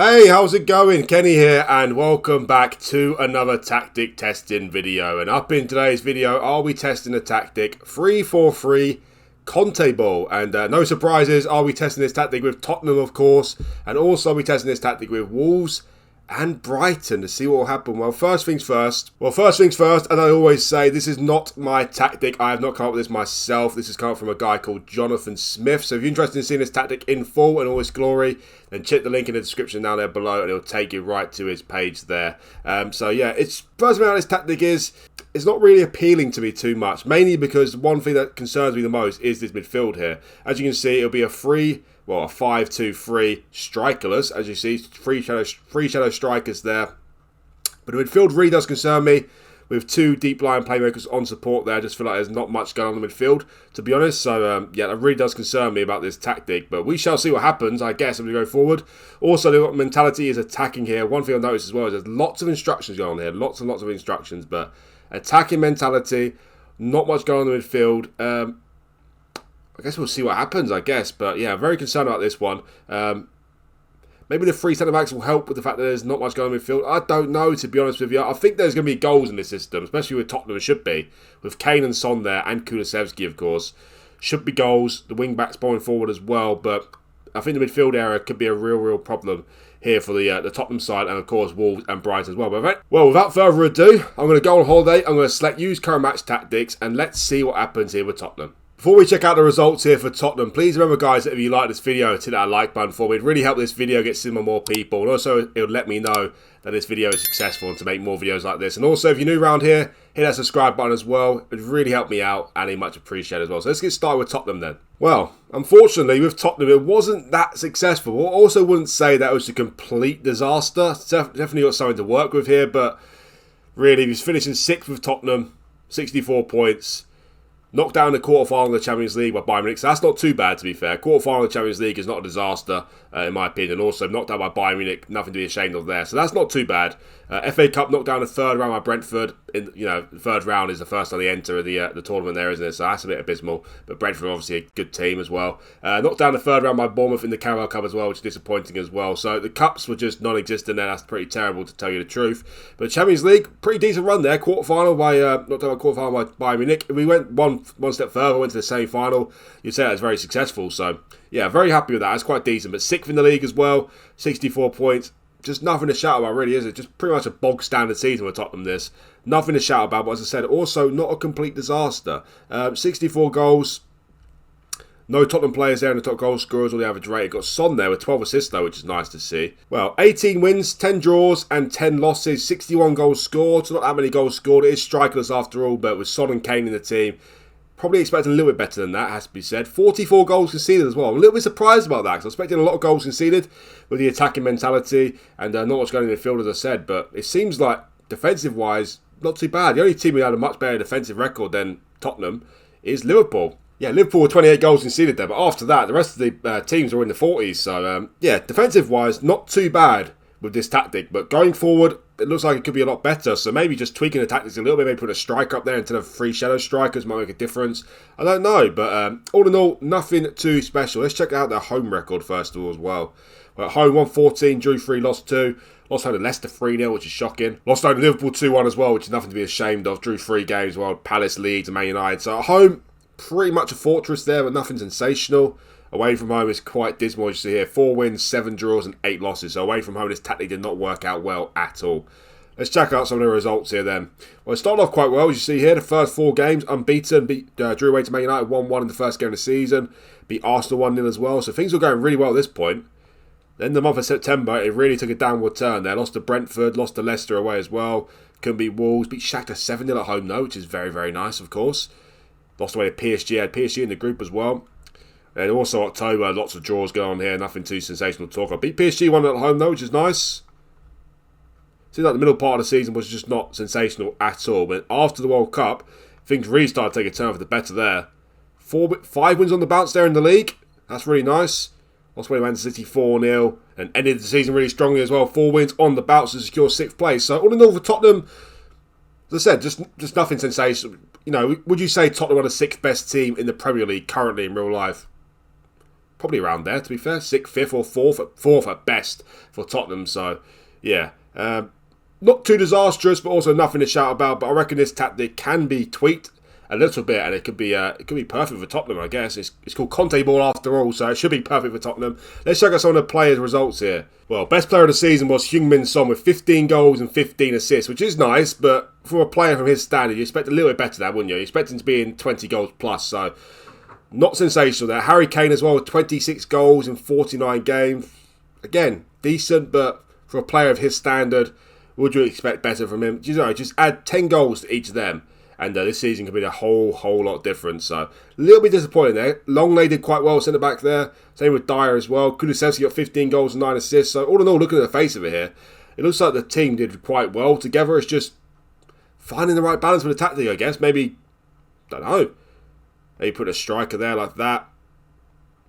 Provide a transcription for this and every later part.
Hey, how's it going? Kenny here, and welcome back to another tactic testing video. And up in today's video, I'll be testing the tactic 3-4-3 Conteball. And no surprises, I'll be testing this tactic with Tottenham, of course, and also I'll be testing this tactic with Wolves and Brighton to see what will happen. Well, first things first, as I always say, this is not my tactic. I have not come up with this myself. This has come up from a guy called Jonathan Smith. So if you're interested in seeing this tactic in full and all its glory, then check the link in the description down there below and it'll take you right to his page there. So yeah, first thing about this tactic is it's not really appealing to me too much, mainly because one thing that concerns me the most is this midfield here. As you can see, it'll be a 5-2-3 strikerless, as you see, three shadow strikers there. But the midfield really does concern me, with two deep line playmakers on support there. I just feel like there's not much going on in the midfield, to be honest. So, yeah, that really does concern me about this tactic. But we shall see what happens, I guess, as we go forward. Also, the mentality is attacking here. One thing I've noticed as well is there's lots of instructions going on here. Lots and lots of instructions. But attacking mentality, not much going on in the midfield. I guess we'll see what happens, I guess. But, yeah, very concerned about this one. Maybe the three centre-backs will help with the fact that there's not much going on in midfield. I don't know, to be honest with you. I think there's going to be goals in this system, especially with Tottenham. It should be. With Kane and Son there, and Kulusevski, of course. Should be goals. The wing-backs going forward as well. But I think the midfield area could be a real problem here for the Tottenham side, and, of course, Wolves and Brighton as well. But, well, without further ado, I'm going to go on holiday. I'm going to select use current match tactics, and let's see what happens here with Tottenham. Before we check out the results here for Tottenham, please remember, guys, that if you like this video, hit that like button for me. It'd really help this video get seen by more people. And also, it would let me know that this video is successful and to make more videos like this. And also, if you're new around here, hit that subscribe button as well. It would really help me out and it'd much appreciated as well. So let's get started with Tottenham then. Well, unfortunately, with Tottenham, it wasn't that successful. I also wouldn't say that it was a complete disaster. Definitely got something to work with here, but really, he was finishing 6th with Tottenham, 64 points. Knocked down the quarterfinal of the Champions League by Bayern Munich, so that's not too bad, to be fair. Quarterfinal of the Champions League is not a disaster, in my opinion. Also, knocked out by Bayern Munich, nothing to be ashamed of there. So that's not too bad. FA Cup knocked down the third round by Brentford. The third round is the first time they enter the tournament there, isn't it? So that's a bit abysmal. But Brentford, obviously, a good team as well. Knocked down the third round by Bournemouth in the Carabao Cup as well, which is disappointing as well. So the Cups were just non-existent there. That's pretty terrible, to tell you the truth. But Champions League, pretty decent run there. Quarterfinal by knocked down by quarterfinal by Bayern Munich. We went one step further, went to the semi-final. You'd say that was very successful. So, yeah, very happy with that. It's quite decent. But 6th in the league as well, 64 points. Just nothing to shout about, really, is it? Just pretty much a bog standard season with Tottenham, this. Nothing to shout about, but as I said, also not a complete disaster. 64 goals. No Tottenham players there in the top goal scorers or the average rate. Got Son there with 12 assists, though, which is nice to see. Well, 18 wins, 10 draws, and 10 losses. 61 goals scored. So not that many goals scored. It is strikerless after all, but with Son and Kane in the team, probably expecting a little bit better than that, has to be said. 44 goals conceded as well. I'm a little bit surprised about that, because I was expecting a lot of goals conceded with the attacking mentality and not much going in the field, as I said. But it seems like, defensive-wise, not too bad. The only team who had a much better defensive record than Tottenham is Liverpool. Yeah, Liverpool were 28 goals conceded there, but after that, the rest of the teams were in the 40s. So, yeah, defensive-wise, not too bad with this tactic. But going forward, it looks like it could be a lot better. So maybe just tweaking the tactics a little bit, maybe put a striker up there instead of 3 shadow strikers might make a difference. I don't know, but all in all, nothing too special. Let's check out their home record first of all as well. Well, at home, won 14, drew 3, lost 2. Lost home to Leicester 3-0, which is shocking. Lost home to Liverpool 2-1 as well, which is nothing to be ashamed of. Drew 3 games, well, Palace, Leeds and Man United. So at home, pretty much a fortress there, but nothing sensational. Away from home is quite dismal, as you see here. 4 wins, 7 draws and 8 losses. So away from home, this tactic did not work out well at all. Let's check out some of the results here then. Well, it started off quite well, as you see here. The first 4 games, unbeaten. Drew away to Man United 1-1 in the first game of the season. Beat Arsenal 1-0 as well. So things were going really well at this point. Then the month of September, it really took a downward turn there. Lost to Brentford, lost to Leicester away as well. Couldn't beat Wolves. Beat Shakhtar 7-0 at home though, which is very, very nice, of course. Lost away to PSG. Had PSG in the group as well. And also October, lots of draws going on here. Nothing too sensational to talk about. Beat PSG 1-0 at home though, which is nice. Seems like the middle part of the season was just not sensational at all. But after the World Cup, things really started to take a turn for the better there. 5 wins on the bounce there in the league. That's really nice. Lost away to Man City 4-0 and ended the season really strongly as well. 4 wins on the bounce to secure 6th place. So all in all for Tottenham, as I said, just nothing sensational. You know, would you say Tottenham are the 6th best team in the Premier League currently in real life? probably around there, to be fair. 6th, 5th or 4th at best for Tottenham. So, yeah. Not too disastrous, but also nothing to shout about. But I reckon this tactic can be tweaked a little bit, and it could be perfect for Tottenham, I guess. It's called Conteball after all, so it should be perfect for Tottenham. Let's check out some of the players' results here. Well, best player of the season was Heung-min Son with 15 goals and 15 assists, which is nice, but for a player from his standard, you expect a little bit better than that, wouldn't you? You expect him to be in 20 goals plus, so not sensational there. Harry Kane as well with 26 goals in 49 games. Again, decent, but for a player of his standard, would you expect better from him? You know, just add 10 goals to each of them. And this season could be a whole lot different. So, a little bit disappointing there. Longley did quite well, centre back there. Same with Dyer as well. Kulusevski got 15 goals and 9 assists. So, all in all, looking at the face of it here, it looks like the team did quite well together. It's just finding the right balance with the tactic, I guess. Maybe, don't know. Maybe put a striker there like that.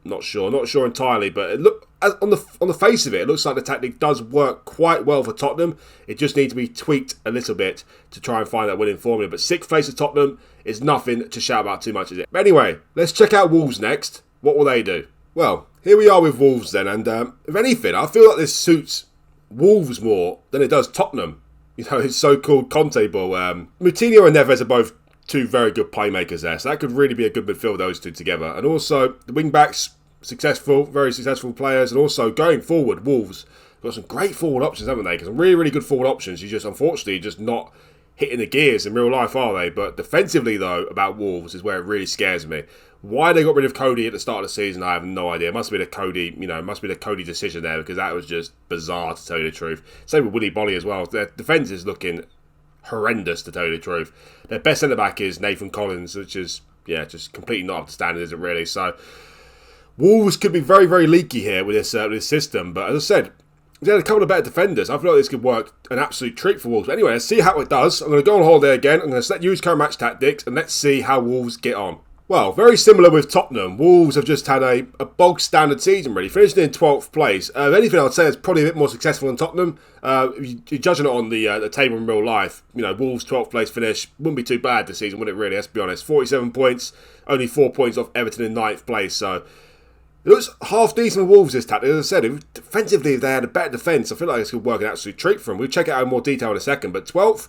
Not sure entirely, but it on the face of it, it looks like the tactic does work quite well for Tottenham. It just needs to be tweaked a little bit to try and find that winning formula. But 6th place of Tottenham is nothing to shout about too much, is it? But anyway, let's check out Wolves next. What will they do? Well, here we are with Wolves then, and if anything, I feel like this suits Wolves more than it does Tottenham. You know, his so-called Conteball. Moutinho and Neves are both two very good playmakers there, so that could really be a good midfield, those two together. And also, the wing-backs, very successful players, and also going forward, Wolves got some great forward options, haven't they? Some really good forward options. You just, unfortunately, just not hitting the gears in real life, are they? But defensively, though, about Wolves is where it really scares me. Why they got rid of Cody at the start of the season, I have no idea. It must be the Cody decision there, because that was just bizarre, to tell you the truth. Same with Willy Bolly as well. Their defence is looking horrendous, to tell you the truth. Their best centre-back is Nathan Collins, which is, just completely not up to standard, is it really? So, Wolves could be very leaky here with this system, but as I said, they had a couple of better defenders. I feel like this could work an absolute treat for Wolves. But anyway, let's see how it does. I'm going to go on holiday again. I'm going to use current match tactics, and let's see how Wolves get on. Well, very similar with Tottenham. Wolves have just had a bog standard season, really. Finished in 12th place. If anything, I'd say it's probably a bit more successful than Tottenham. You're judging it on the table in real life. You know, Wolves' 12th place finish wouldn't be too bad this season, would it really? Let's be honest. 47 points, only 4 points off Everton in 9th place. So, it looks half decent with Wolves this tactic. As I said, defensively, if they had a better defence, I feel like this could work an absolute treat for them. We'll check it out in more detail in a second. But 12th,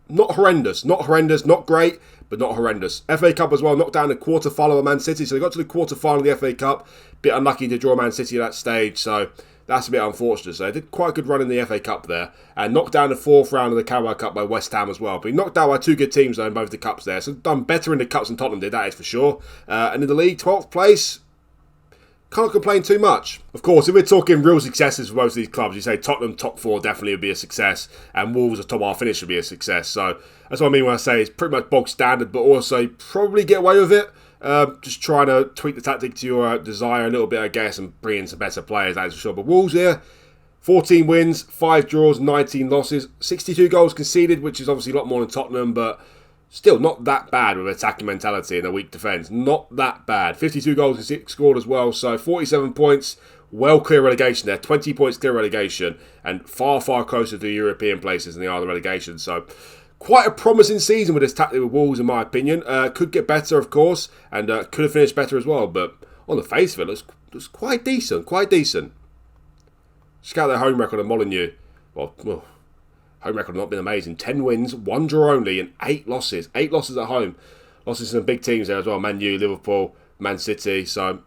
not horrendous. Not great, but not horrendous. FA Cup as well, knocked down the quarter-final of Man City. So they got to the quarter-final of the FA Cup. Bit unlucky to draw Man City at that stage, so that's a bit unfortunate. So they did quite a good run in the FA Cup there. And knocked down the 4th round of the Carabao Cup by West Ham as well. But he knocked down by 2 good teams though in both the Cups there. So done better in the Cups than Tottenham did, that is for sure. And in the league, 12th place, can't complain too much. Of course, if we're talking real successes for most of these clubs, you say Tottenham top 4 definitely would be a success, and Wolves' top half finish would be a success. So that's what I mean when I say it's pretty much bog standard, but also probably get away with it. Just trying to tweak the tactic to your desire a little bit, I guess, and bring in some better players, that's for sure. But Wolves here, 14 wins, 5 draws, 19 losses, 62 goals conceded, which is obviously a lot more than Tottenham, but still not that bad with attacking mentality and a weak defence. Not that bad. 52 goals scored as well, so 47 points, well clear relegation there. 20 points clear relegation, and far closer to the European places than they are the relegation. So quite a promising season with this tactic with Wolves, in my opinion. Could get better, of course, and could have finished better as well, but on the face of it, looks quite decent. Check out their home record at Molineux. Well, home record not been amazing. 10 wins, 1 draw only, and 8 losses. 8 losses at home. Losses to some big teams there as well. Man U, Liverpool, Man City. So,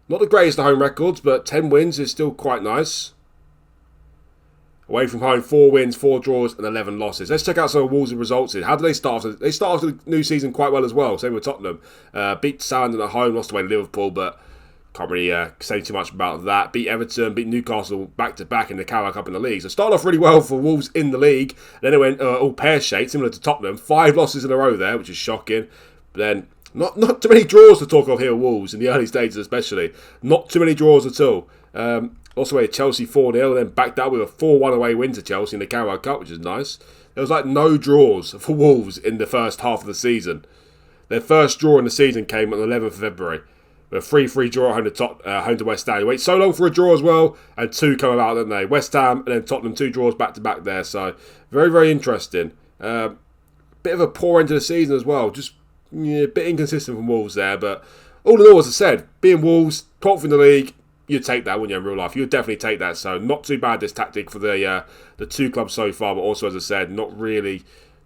not the greatest of home records, but 10 wins is still quite nice. Away from home, 4 wins, 4 draws, and 11 losses. Let's check out some of Wolves' results here. How do they start? They start off the new season quite well as well. Same with Tottenham. Beat Southampton at home, lost away to Liverpool, but can't really say too much about that. Beat Everton, beat Newcastle back-to-back in the Carabao Cup in the league. So started off really well for Wolves in the league. Then it went all pear-shaped, similar to Tottenham. 5 losses in a row there, which is shocking. But then not too many draws to talk of here, Wolves, in the early stages especially. Not too many draws at all. Also away Chelsea 4-0, then backed up with a 4-1 away win to Chelsea in the Carabao Cup, which is nice. There was like no draws for Wolves in the first half of the season. Their first draw in the season came on the 11th of February. A 3-3 draw home to West Ham. You wait so long for a draw as well, and 2 come about, don't they? West Ham and then Tottenham, 2 draws back-to-back there. So, very interesting. Bit of a poor end to the season as well. Just a bit inconsistent from Wolves there, but all in all, as I said, being Wolves, 12th in the league, you'd take that, wouldn't you, in real life? You'd definitely take that. So not too bad, this tactic for the two clubs so far, but also, as I said, not really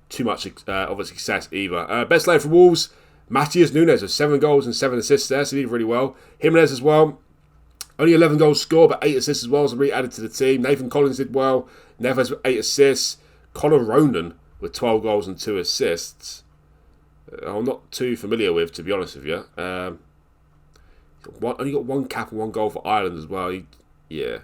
too much of a success either. Best player for Wolves, Matheus Nunes with 7 goals and 7 assists there, so he did really well. Jimenez as well, only 11 goals scored, but 8 assists as well, so really added to the team. Nathan Collins did well, Neves with 8 assists. Conor Ronan with 12 goals and 2 assists. I'm not too familiar with, to be honest with you. Only got 1 cap and 1 goal for Ireland as well. Yeah.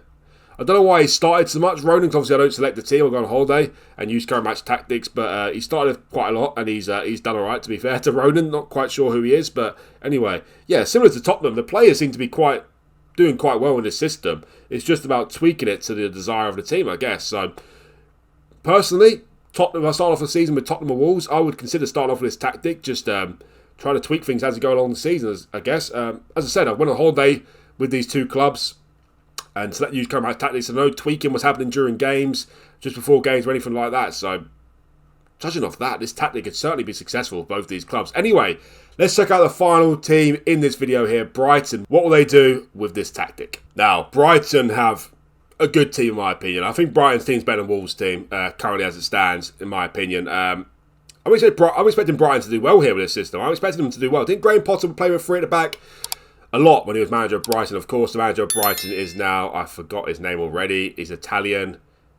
I don't know why he started so much. Ronan, obviously I don't select the team. I'll go on holiday and use current match tactics, but he started quite a lot and he's done alright, to be fair to Ronan. Not quite sure who he is, but anyway. Yeah, similar to Tottenham, the players seem to be doing quite well in this system. It's just about tweaking it to the desire of the team, I guess. So, personally, Tottenham, if I start off the season with Tottenham or Wolves, I would consider starting off with this tactic, just trying to tweak things as you go along the season, I guess. As I said, I went on holiday with these two clubs and select use current match tactics. So no tweaking was happening during games, just before games or anything like that. So, judging off that, this tactic could certainly be successful for both these clubs. Anyway, let's check out the final team in this video here, Brighton. What will they do with this tactic? Now, Brighton have a good team, in my opinion. I think Brighton's team's better than Wolves' team, currently as it stands, in my opinion. I'm expecting Brighton to do well here with this system. I'm expecting them to do well. Didn't Graham Potter play with 3 at the back? A lot when he was manager of Brighton. Of course, the manager of Brighton is now, I forgot his name already, he's Italian.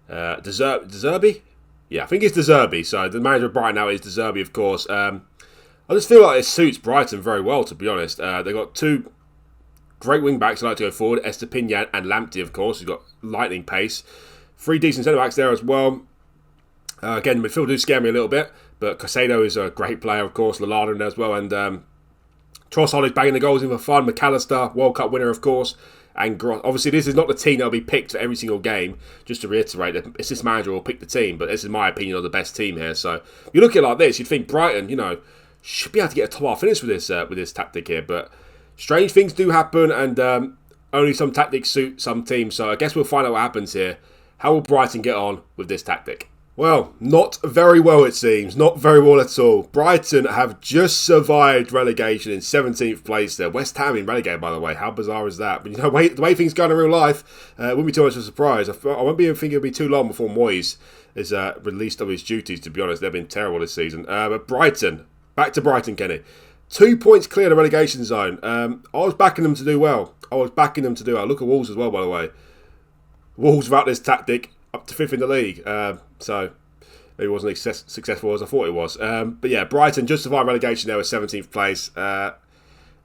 De Zerbi? Yeah, I think it's De Zerbi. So the manager of Brighton now is De Zerbi, of course. I just feel like it suits Brighton very well, to be honest. They've got 2 great wing-backs I like to go forward. Estepinian and Lamptey, of course, who've got lightning pace. 3 decent centre-backs there as well. Again, midfield do scare me a little bit, but Caicedo is a great player, of course. Lallana in there as well, and Trossard is banging the goals in for fun. McAllister, World Cup winner, of course. And obviously, this is not the team that will be picked for every single game. Just to reiterate, it's this manager who will pick the team, but this is my opinion of the best team here. So, if you look at it like this, you'd think Brighton, should be able to get a top half finish with this tactic here. But strange things do happen, and only some tactics suit some teams. So, I guess we'll find out what happens here. How will Brighton get on with this tactic? Well, not very well it seems. Not very well at all. Brighton have just survived relegation in 17th place there. West Ham in relegated, by the way. How bizarre is that? But the way things go in real life, wouldn't be too much of a surprise. I won't be thinking it'll be too long before Moyes is released of his duties, to be honest. They've been terrible this season. But Brighton, back to Brighton, Kenny. 2 points clear of the relegation zone. I was backing them to do well. Look at Wolves as well, by the way. Wolves, without this tactic, up to 5th in the league. So maybe it wasn't as successful as I thought it was. But yeah, Brighton just survived relegation there with 17th place.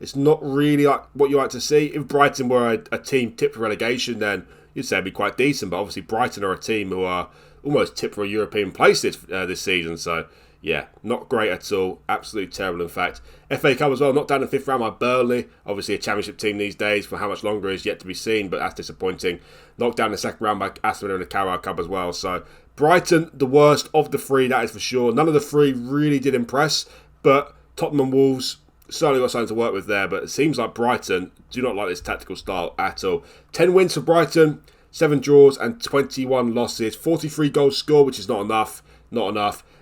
It's not really like what you like to see. If Brighton were a team tipped for relegation, then you'd say it'd be quite decent. But obviously Brighton are a team who are almost tipped for a European place this season. So yeah, not great at all. Absolutely terrible, in fact. FA Cup as well, knocked down in the 5th round by Burnley. Obviously a championship team these days. For how much longer is yet to be seen, but that's disappointing. Knocked down in the 2nd round by Aston Villa in the Carabao Cup as well. So Brighton, the worst of the 3, that is for sure. None of the 3 really did impress, but Tottenham and Wolves certainly got something to work with there. But it seems like Brighton do not like this tactical style at all. 10 wins for Brighton, 7 draws and 21 losses. 43 goals scored, which is not enough.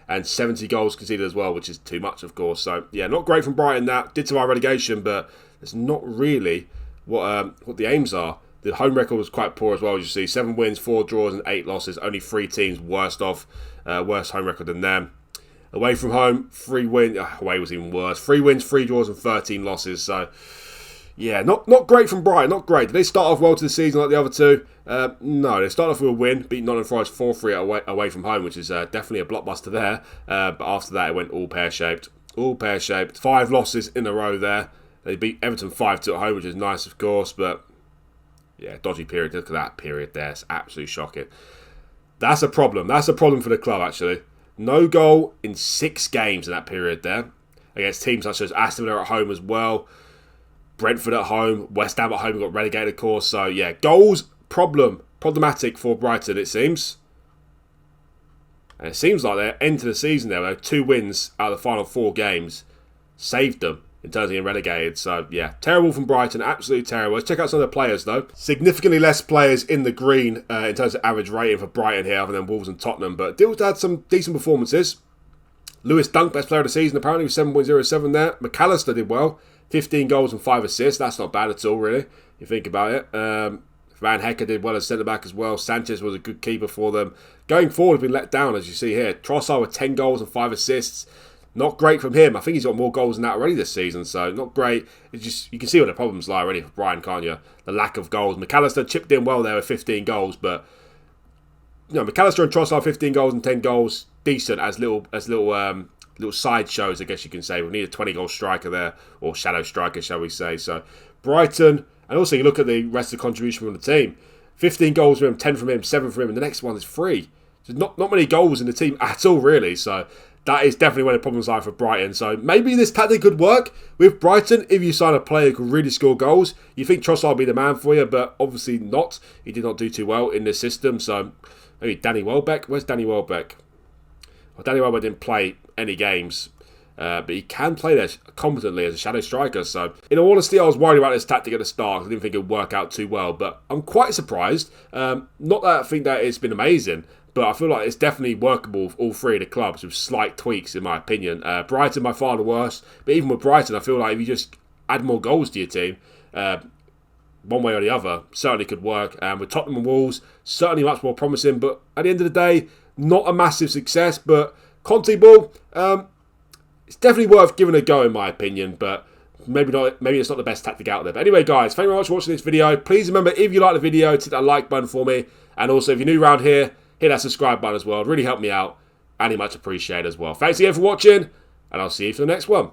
And 70 goals conceded as well, which is too much, of course. So, yeah, not great from Brighton. That did survive relegation, but it's not really what the aims are. The home record was quite poor as well, as you see. 7 wins, 4 draws, and 8 losses. Only 3 teams worse home record than them. Away from home, 3 wins. Away was even worse. 3 wins, 3 draws, and 13 losses. So, yeah, not great from Brighton. Not great. Did they start off well to the season like the other 2? No, they started off with a win, beat Nottingham Forest 4-3 away from home, which is definitely a blockbuster there. But after that, it went all pear-shaped. 5 losses in a row there. They beat Everton 5-2 at home, which is nice, of course. But, yeah, dodgy period. Look at that period there. It's absolutely shocking. That's a problem. That's a problem for the club, actually. No goal in 6 games in that period there. Against teams such as Aston Villa at home as well. Brentford at home. West Ham at home got relegated, of course. So, yeah, goals... problematic for Brighton, it seems. And it seems like their end to the season there, 2 wins out of the final 4 games, saved them in terms of being relegated. So, yeah, terrible from Brighton, absolutely terrible. Let's check out some of the players, though. Significantly less players in the green in terms of average rating for Brighton here, other than Wolves and Tottenham. But Dills had some decent performances. Lewis Dunk, best player of the season, apparently, with 7.07 there. McAllister did well. 15 goals and 5 assists. That's not bad at all, really, if you think about it. Van Hecker did well as centre-back as well. Sanchez was a good keeper for them. Going forward, have been let down, as you see here. Trossard with 10 goals and 5 assists. Not great from him. I think he's got more goals than that already this season, so not great. It's just, you can see where the problems lie already for Brighton, can't you? The lack of goals. McAllister chipped in well there with 15 goals, but McAllister and Trossard 15 goals and 10 goals, decent as little side shows, I guess you can say. We need a 20-goal striker there, or shadow striker, shall we say. So Brighton, and also you look at the rest of the contribution from the team. 15 goals from him, 10 from him, 7 from him, and the next one is 3. There's not many goals in the team at all, really. So that is definitely where the problems lie for Brighton. So maybe this tactic could work with Brighton if you sign a player who can really score goals. You think Trossard will be the man for you, but obviously not. He did not do too well in this system. So maybe Danny Welbeck. Where's Danny Welbeck? Well, Danny Welbeck didn't play any games, but he can play there competently as a shadow striker. So in all honesty, I was worried about this tactic at the start. I didn't think it would work out too well, but I'm quite surprised. Not that I think that it's been amazing, but I feel like it's definitely workable for all 3 of the clubs with slight tweaks, in my opinion. Brighton by far the worst, but even with Brighton, I feel like if you just add more goals to your team, one way or the other, certainly could work. With Tottenham and Wolves, certainly much more promising, but at the end of the day, not a massive success. But Conteball, it's definitely worth giving a go, in my opinion, but maybe not. Maybe it's not the best tactic out there. But anyway, guys, thank you very much for watching this video. Please remember, if you like the video, to hit that like button for me, and also if you're new around here, hit that subscribe button as well. It'd really help me out, and you much appreciate it as well. Thanks again for watching, and I'll see you for the next one.